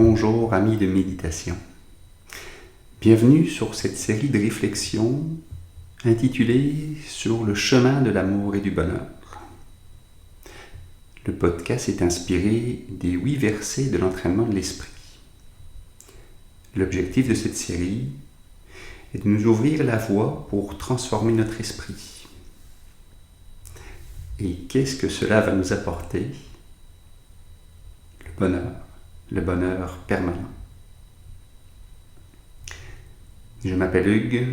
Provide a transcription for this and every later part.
Bonjour amis de méditation. Bienvenue sur cette série de réflexions intitulée Sur le chemin de l'amour et du bonheur. Le podcast est inspiré des 8 versets de l'entraînement de l'esprit. L'objectif de cette série est de nous ouvrir la voie pour transformer notre esprit. Et qu'est-ce que cela va nous apporter? Le bonheur permanent. Je m'appelle Hugues,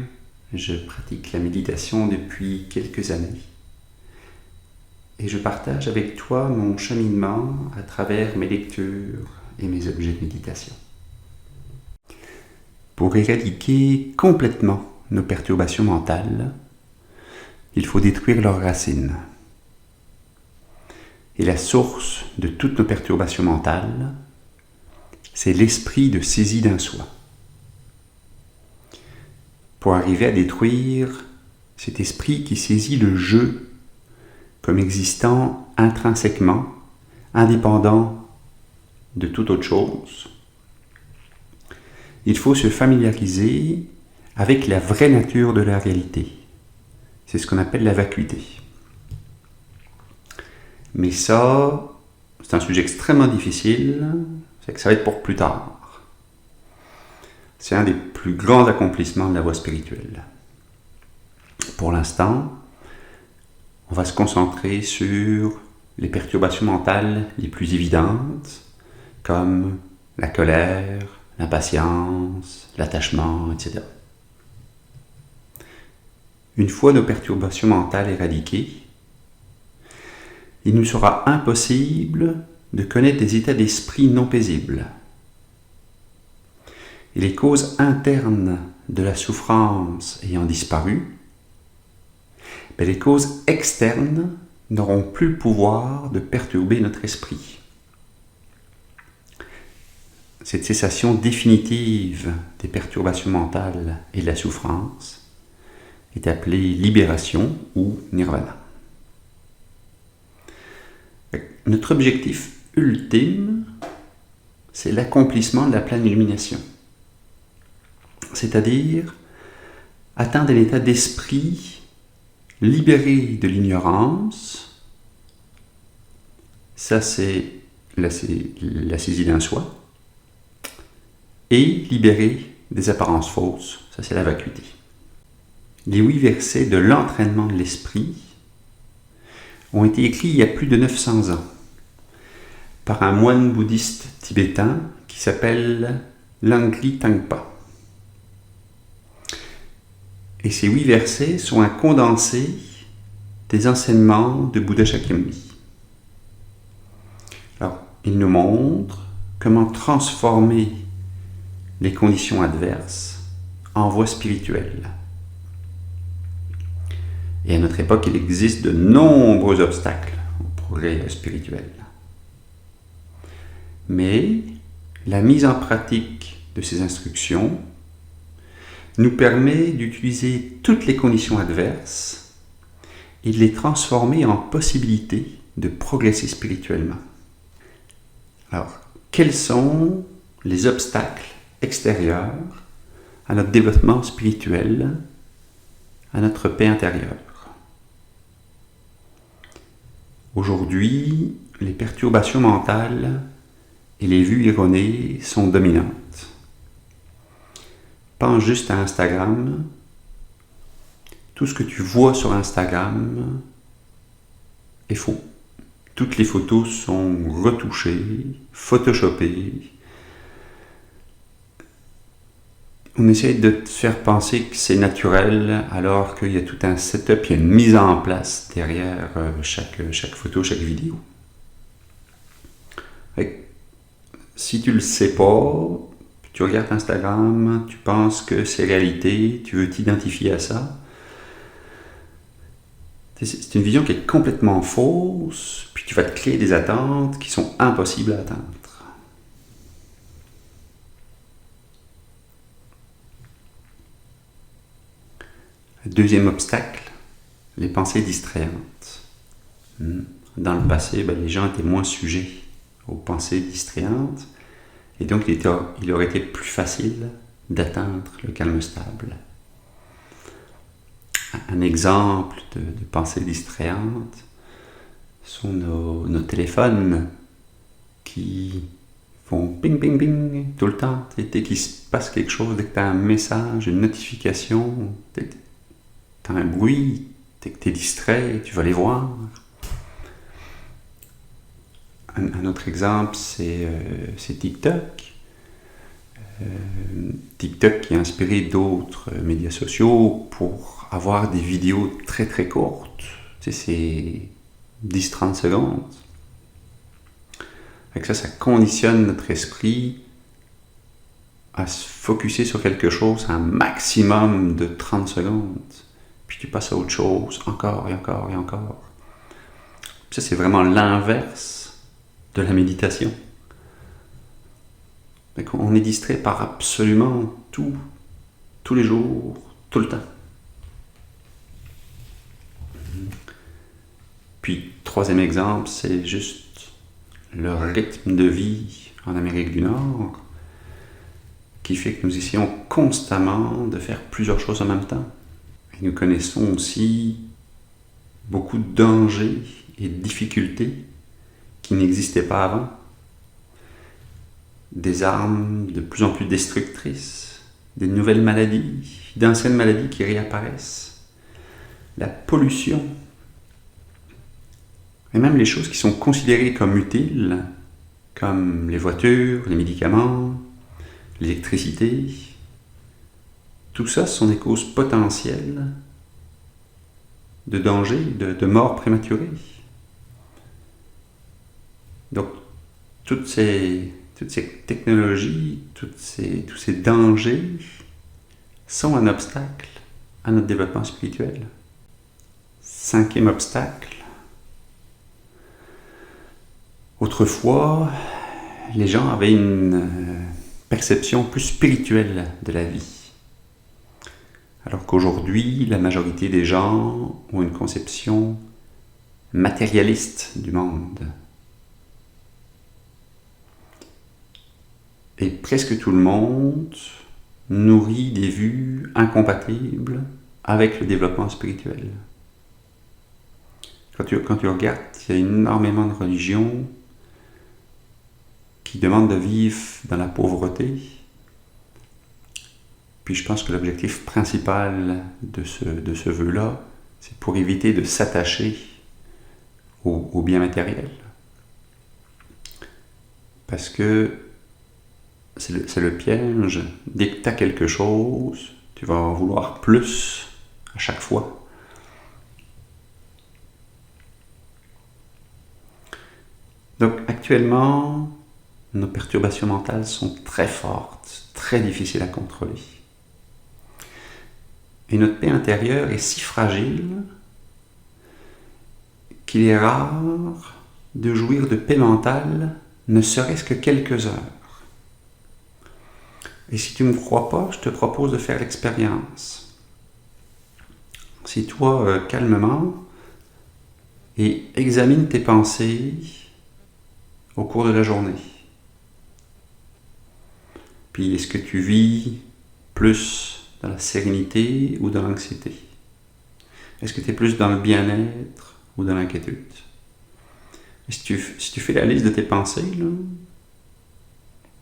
je pratique la méditation depuis quelques années et je partage avec toi mon cheminement à travers mes lectures et mes objets de méditation. Pour éradiquer complètement nos perturbations mentales, il faut détruire leurs racines. Et la source de toutes nos perturbations mentales, c'est l'esprit de saisie d'un soi. Pour arriver à détruire cet esprit qui saisit le jeu comme existant intrinsèquement, indépendant de toute autre chose, il faut se familiariser avec la vraie nature de la réalité. C'est ce qu'on appelle la vacuité. Mais ça, c'est un sujet extrêmement difficile, c'est que ça va être pour plus tard. C'est un des plus grands accomplissements de la voie spirituelle. Pour l'instant, on va se concentrer sur les perturbations mentales les plus évidentes, comme la colère, l'impatience, l'attachement, etc. Une fois nos perturbations mentales éradiquées, il nous sera impossible de connaître des états d'esprit non paisibles. Et les causes internes de la souffrance ayant disparu, les causes externes n'auront plus le pouvoir de perturber notre esprit. Cette cessation définitive des perturbations mentales et de la souffrance est appelée libération ou nirvana. Notre objectif ultime, c'est l'accomplissement de la pleine illumination. C'est-à-dire atteindre un état d'esprit libéré de l'ignorance. Ça, c'est la saisie d'un soi. Et libéré des apparences fausses. Ça, c'est la vacuité. Les 8 versets de l'entraînement de l'esprit ont été écrits il y a plus de 900 ans par un moine bouddhiste tibétain qui s'appelle Langri Tangpa. Et ces 8 versets sont un condensé des enseignements de Bouddha Shakyamuni. Alors, il nous montre comment transformer les conditions adverses en voie spirituelle. Et à notre époque, il existe de nombreux obstacles au progrès spirituel. Mais la mise en pratique de ces instructions nous permet d'utiliser toutes les conditions adverses et de les transformer en possibilité de progresser spirituellement. Alors, quels sont les obstacles extérieurs à notre développement spirituel, à notre paix intérieure? Aujourd'hui, les perturbations mentales et les vues erronées sont dominantes. Pense juste à Instagram. Tout ce que tu vois sur Instagram est faux. Toutes les photos sont retouchées, photoshopées. On essaie de te faire penser que c'est naturel alors qu'il y a tout un setup, il y a une mise en place derrière chaque photo, chaque vidéo. Si tu ne le sais pas, tu regardes Instagram, tu penses que c'est réalité, tu veux t'identifier à ça, c'est une vision qui est complètement fausse, puis tu vas te créer des attentes qui sont impossibles à atteindre. Deuxième obstacle, les pensées distrayantes. Dans le passé, les gens étaient moins sujets aux pensées distrayantes. Et donc il aurait été plus facile d'atteindre le calme stable. Un exemple de pensée distrayante sont nos téléphones qui font ping ping ping tout le temps. Dès qu'il se passe quelque chose, dès que tu as un message, une notification, tu as un bruit, dès que tu es distrait, tu vas les voir. Un autre exemple, c'est TikTok. TikTok qui a inspiré d'autres médias sociaux pour avoir des vidéos très très courtes. Tu sais, c'est 10-30 secondes. Avec ça conditionne notre esprit à se focusser sur quelque chose un maximum de 30 secondes. Puis tu passes à autre chose, encore et encore et encore. Ça, c'est vraiment l'inverse de la méditation. Donc, on est distrait par absolument tout, tous les jours, tout le temps. Puis, troisième exemple, c'est juste le rythme de vie en Amérique du Nord qui fait que nous essayons constamment de faire plusieurs choses en même temps. Et nous connaissons aussi beaucoup de dangers et de difficultés qui n'existaient pas avant. Des armes de plus en plus destructrices, des nouvelles maladies, d'anciennes maladies qui réapparaissent, la pollution, et même les choses qui sont considérées comme utiles, comme les voitures, les médicaments, l'électricité. Tout ça, ce sont des causes potentielles de danger, de mort prématurée. Donc, toutes ces technologies, tous ces dangers sont un obstacle à notre développement spirituel. Cinquième obstacle. Autrefois, les gens avaient une perception plus spirituelle de la vie. Alors qu'aujourd'hui, la majorité des gens ont une conception matérialiste du monde. Et presque tout le monde nourrit des vues incompatibles avec le développement spirituel. Quand tu regardes, il y a énormément de religions qui demandent de vivre dans la pauvreté. Puis je pense que l'objectif principal de ce vœu-là, c'est pour éviter de s'attacher aux biens matériels. Parce que c'est le piège. Dès que tu as quelque chose, tu vas en vouloir plus à chaque fois. Donc actuellement, nos perturbations mentales sont très fortes, très difficiles à contrôler. Et notre paix intérieure est si fragile qu'il est rare de jouir de paix mentale, ne serait-ce que quelques heures. Et si tu ne me crois pas, je te propose de faire l'expérience. Assis-toi calmement et examine tes pensées au cours de la journée. Puis est-ce que tu vis plus dans la sérénité ou dans l'anxiété? Est-ce que tu es plus dans le bien-être ou dans l'inquiétude? Et si tu fais la liste de tes pensées, là,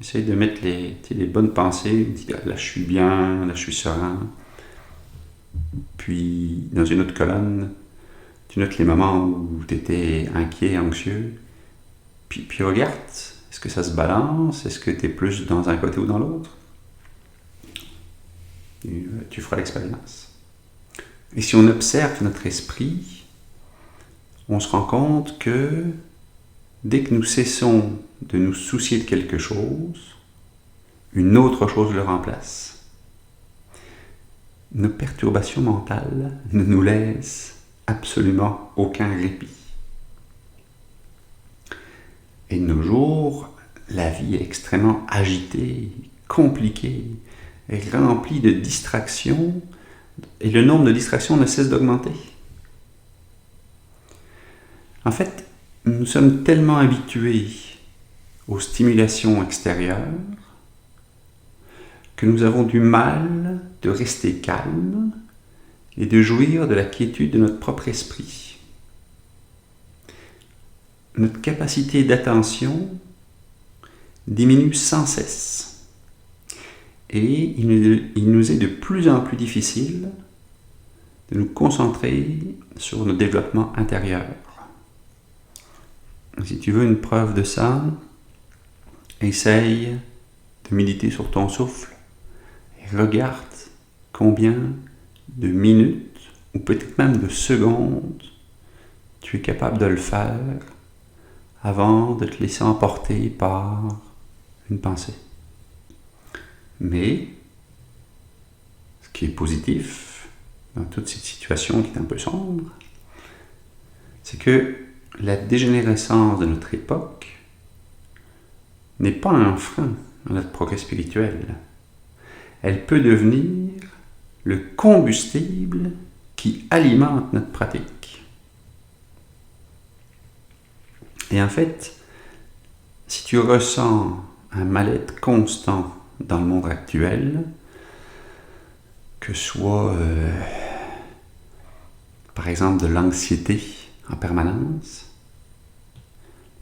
essaye de mettre les bonnes pensées. Là, je suis bien, là, je suis serein. Puis, dans une autre colonne, tu notes les moments où tu étais inquiet, anxieux. Puis regarde, est-ce que ça se balance? Est-ce que tu es plus dans un côté ou dans l'autre? Et, tu feras l'expérience. Et si on observe notre esprit, on se rend compte que dès que nous cessons de nous soucier de quelque chose, une autre chose le remplace. Nos perturbations mentales ne nous laissent absolument aucun répit. Et de nos jours, la vie est extrêmement agitée, compliquée, et remplie de distractions, et le nombre de distractions ne cesse d'augmenter. En fait, nous sommes tellement habitués aux stimulations extérieures que nous avons du mal de rester calmes et de jouir de la quiétude de notre propre esprit. Notre capacité d'attention diminue sans cesse et il nous est de plus en plus difficile de nous concentrer sur nos développements intérieurs. Si tu veux une preuve de ça, essaye de méditer sur ton souffle et regarde combien de minutes ou peut-être même de secondes tu es capable de le faire avant de te laisser emporter par une pensée. Mais ce qui est positif dans toute cette situation qui est un peu sombre, c'est que la dégénérescence de notre époque n'est pas un frein à notre progrès spirituel. Elle peut devenir le combustible qui alimente notre pratique. Et en fait, si tu ressens un mal-être constant dans le monde actuel, que ce soit par exemple de l'anxiété en permanence,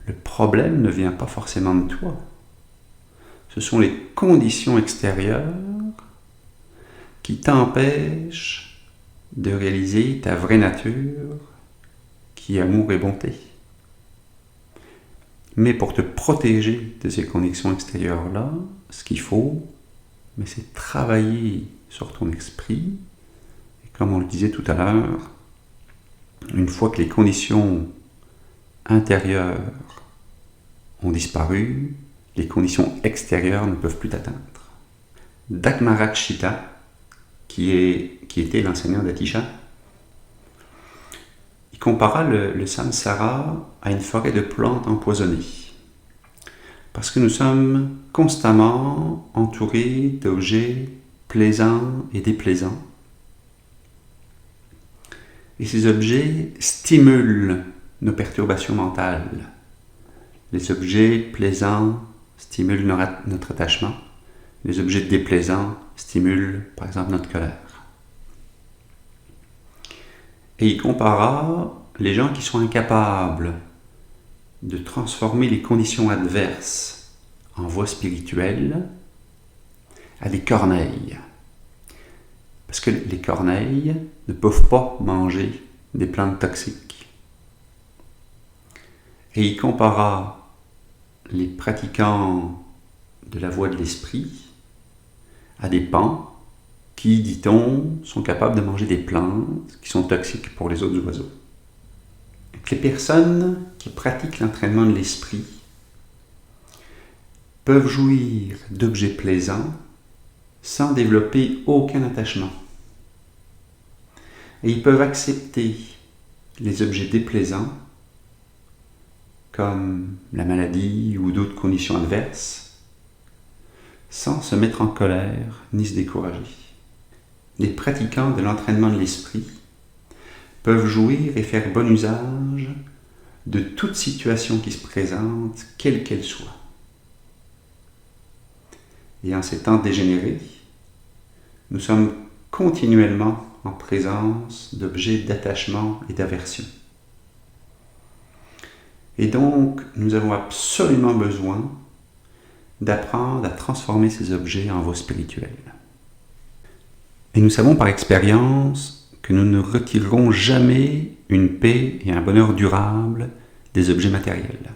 le problème ne vient pas forcément de toi. Ce sont les conditions extérieures qui t'empêchent de réaliser ta vraie nature, qui est amour et bonté. Mais pour te protéger de ces conditions extérieures-là, ce qu'il faut, c'est travailler sur ton esprit. Et comme on le disait tout à l'heure, une fois que les conditions intérieures ont disparu, les conditions extérieures ne peuvent plus t'atteindre. Dakmarakshita, qui était l'enseignant d'Atisha, il compara le samsara à une forêt de plantes empoisonnées. Parce que nous sommes constamment entourés d'objets plaisants et déplaisants. Et ces objets stimulent nos perturbations mentales. Les objets plaisants stimulent notre attachement. Les objets déplaisants stimulent, par exemple, notre colère. Et il compara les gens qui sont incapables de transformer les conditions adverses en voie spirituelle à des corneilles. Parce que les corneilles ne peuvent pas manger des plantes toxiques. Et il compara les pratiquants de la voie de l'esprit à des paons qui, dit-on, sont capables de manger des plantes qui sont toxiques pour les autres oiseaux. Les personnes qui pratiquent l'entraînement de l'esprit peuvent jouir d'objets plaisants sans développer aucun attachement. Et ils peuvent accepter les objets déplaisants comme la maladie ou d'autres conditions adverses sans se mettre en colère ni se décourager. Les pratiquants de l'entraînement de l'esprit peuvent jouir et faire bon usage de toute situation qui se présente, quelle qu'elle soit. Et en ces temps dégénérés, nous sommes continuellement en présence d'objets d'attachement et d'aversion. Et donc, nous avons absolument besoin d'apprendre à transformer ces objets en voie spirituelle. Et nous savons par expérience que nous ne retirerons jamais une paix et un bonheur durable des objets matériels.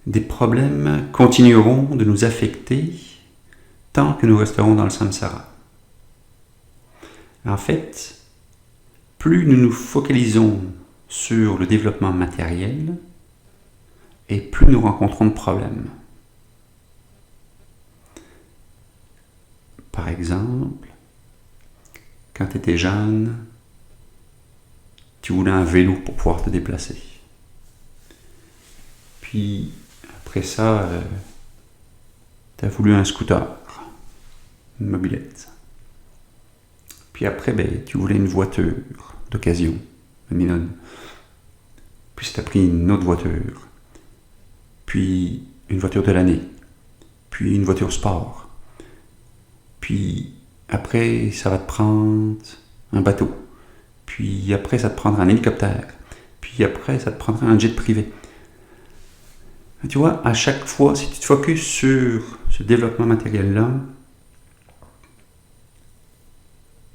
Des problèmes continueront de nous affecter tant que nous resterons dans le samsara. En fait, plus nous nous focalisons sur le développement matériel, et plus nous rencontrons de problèmes. Par exemple, quand tu étais jeune, tu voulais un vélo pour pouvoir te déplacer. Puis, après ça, tu as voulu un scooter, une mobilette. Puis après, tu voulais une voiture d'occasion, une minone. Puis tu as pris une autre voiture. puis une voiture de l'année, puis une voiture sport, puis après ça va te prendre un bateau, puis après ça te prendra un hélicoptère, puis après ça te prendra un jet privé. Tu vois, à chaque fois, si tu te focuses sur ce développement matériel-là,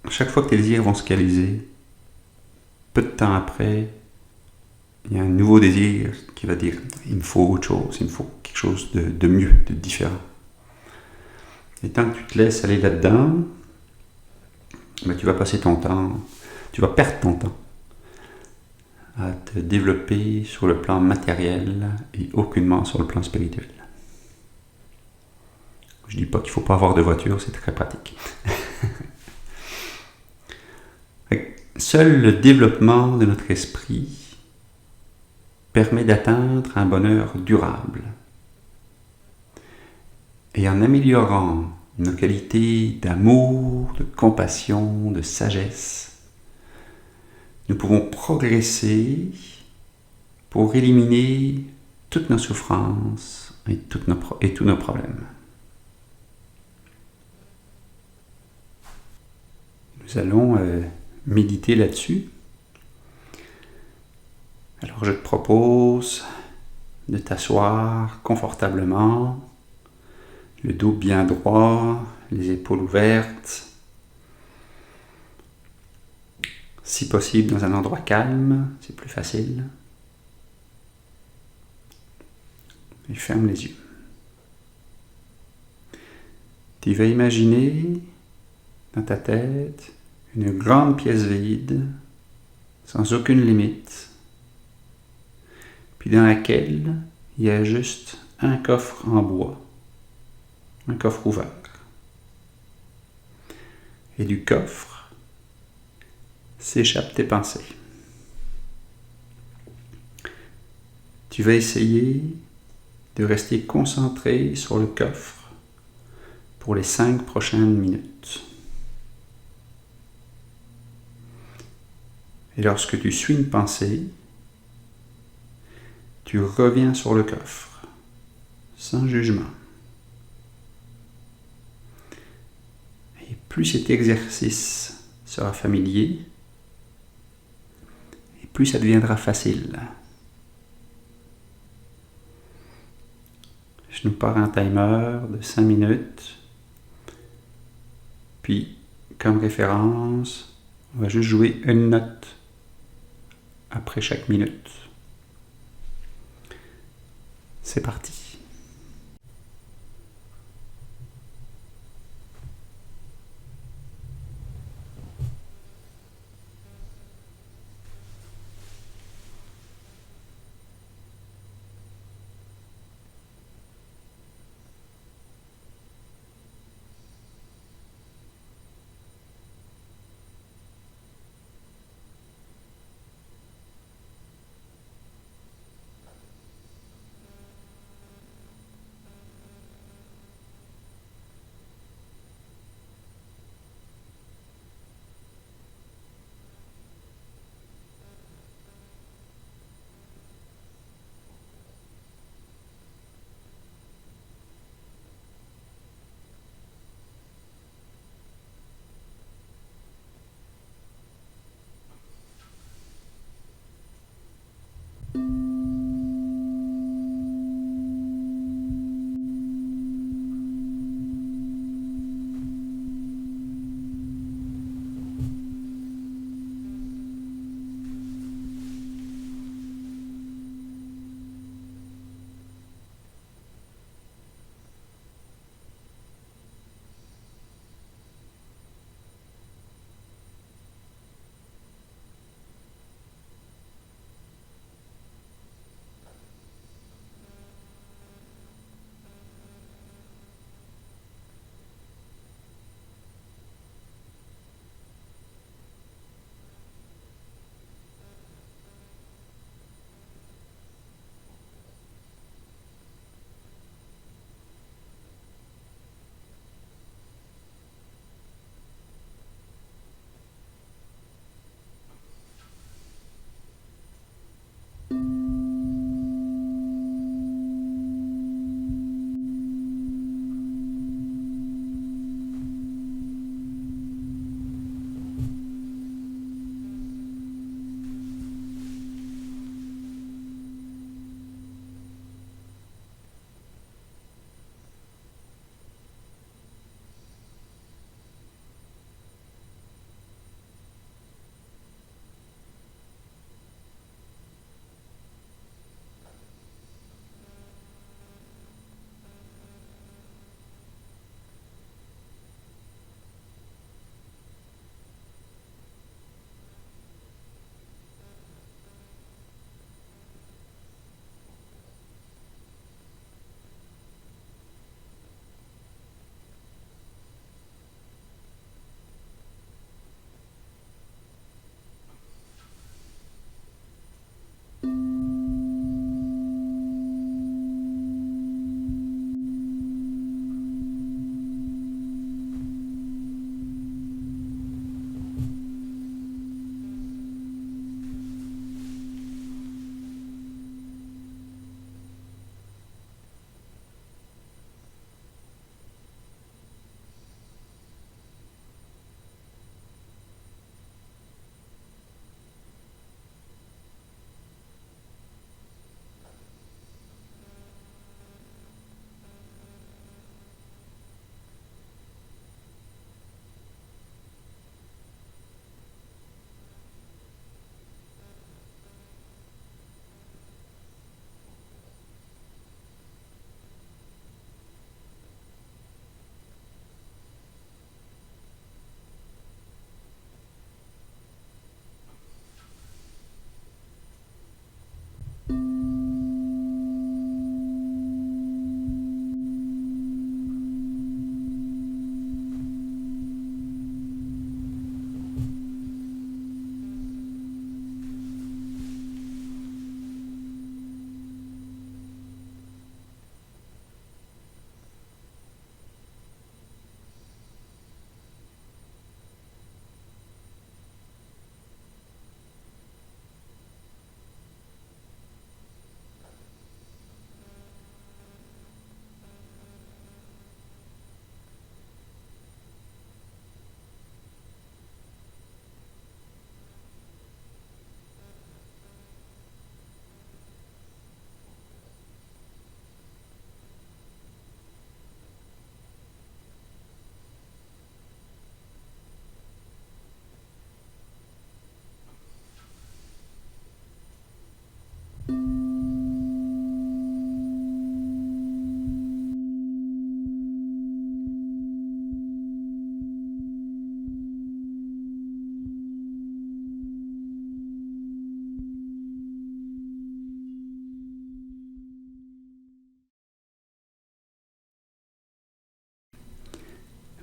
à chaque fois que tes désirs vont se réaliser, peu de temps après, il y a un nouveau désir qui va dire il me faut autre chose, il me faut quelque chose de mieux, de différent. Et tant que tu te laisses aller là-dedans, ben, tu vas passer ton temps, tu vas perdre ton temps à te développer sur le plan matériel et aucunement sur le plan spirituel. Je dis pas qu'il faut pas avoir de voiture, c'est très pratique. Seul le développement de notre esprit permet d'atteindre un bonheur durable. Et en améliorant nos qualités d'amour, de compassion, de sagesse, nous pouvons progresser pour éliminer toutes nos souffrances et tous nos problèmes. Nous allons méditer là-dessus. Alors je te propose de t'asseoir confortablement, le dos bien droit, les épaules ouvertes, si possible dans un endroit calme, c'est plus facile. Et ferme les yeux. Tu vas imaginer dans ta tête une grande pièce vide, sans aucune limite, puis dans laquelle il y a juste un coffre en bois, un coffre ouvert. Et du coffre s'échappent tes pensées. Tu vas essayer de rester concentré sur le coffre pour les 5 prochaines minutes. Et lorsque tu suis une pensée, tu reviens sur le coffre, sans jugement. Et plus cet exercice sera familier, et plus ça deviendra facile. Je nous pars un timer de 5 minutes, puis comme référence, on va juste jouer une note après chaque minute. C'est parti.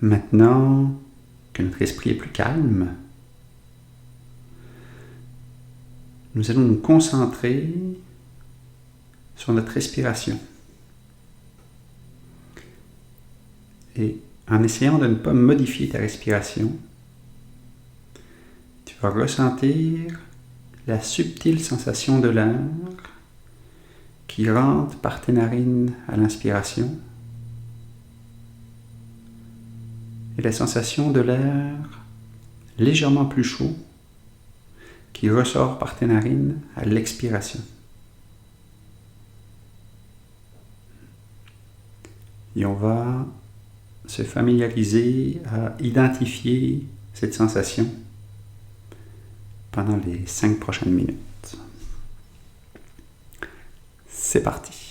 Maintenant que notre esprit est plus calme, nous allons nous concentrer sur notre respiration. Et en essayant de ne pas modifier ta respiration, tu vas ressentir la subtile sensation de l'air qui rentre par tes narines à l'inspiration et la sensation de l'air légèrement plus chaud qui ressort par tes narines à l'expiration. Et on va se familiariser à identifier cette sensation pendant les 5 prochaines minutes. C'est parti.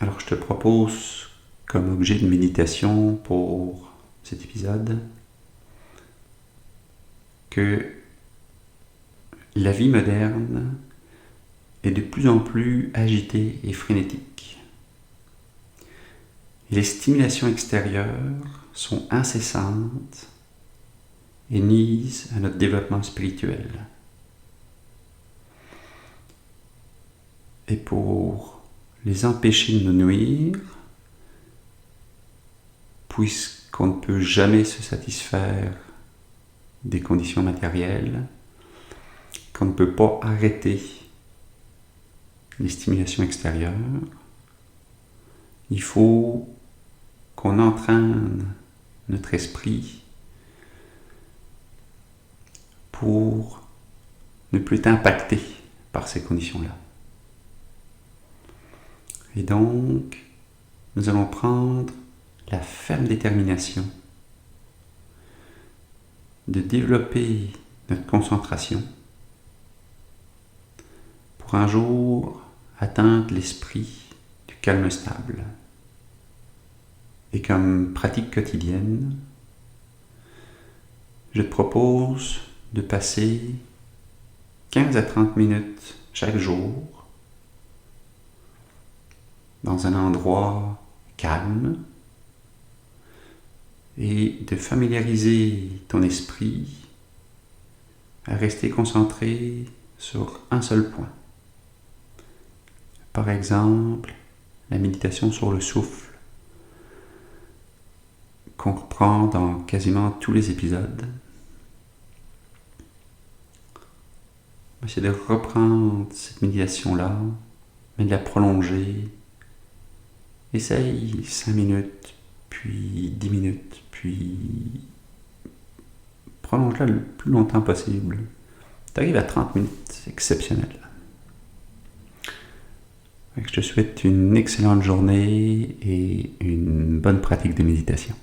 Alors je te propose comme objet de méditation pour cet épisode que la vie moderne est de plus en plus agitée et frénétique. Les stimulations extérieures sont incessantes et nuisent à notre développement spirituel. Et pour les empêcher de nous nuire, puisqu'on ne peut jamais se satisfaire des conditions matérielles, qu'on ne peut pas arrêter les stimulations extérieures, il faut qu'on entraîne notre esprit pour ne plus être impacté par ces conditions-là. Et donc, nous allons prendre la ferme détermination de développer notre concentration pour un jour atteindre l'esprit du calme stable. Et comme pratique quotidienne, je te propose de passer 15 à 30 minutes chaque jour dans un endroit calme et de familiariser ton esprit à rester concentré sur un seul point. Par exemple, la méditation sur le souffle qu'on reprend dans quasiment tous les épisodes. C'est de reprendre cette méditation-là, mais de la prolonger. Essaye 5 minutes, puis 10 minutes, puis prolonge-la le plus longtemps possible. Tu arrives à 30 minutes, c'est exceptionnel. Je te souhaite une excellente journée et une bonne pratique de méditation.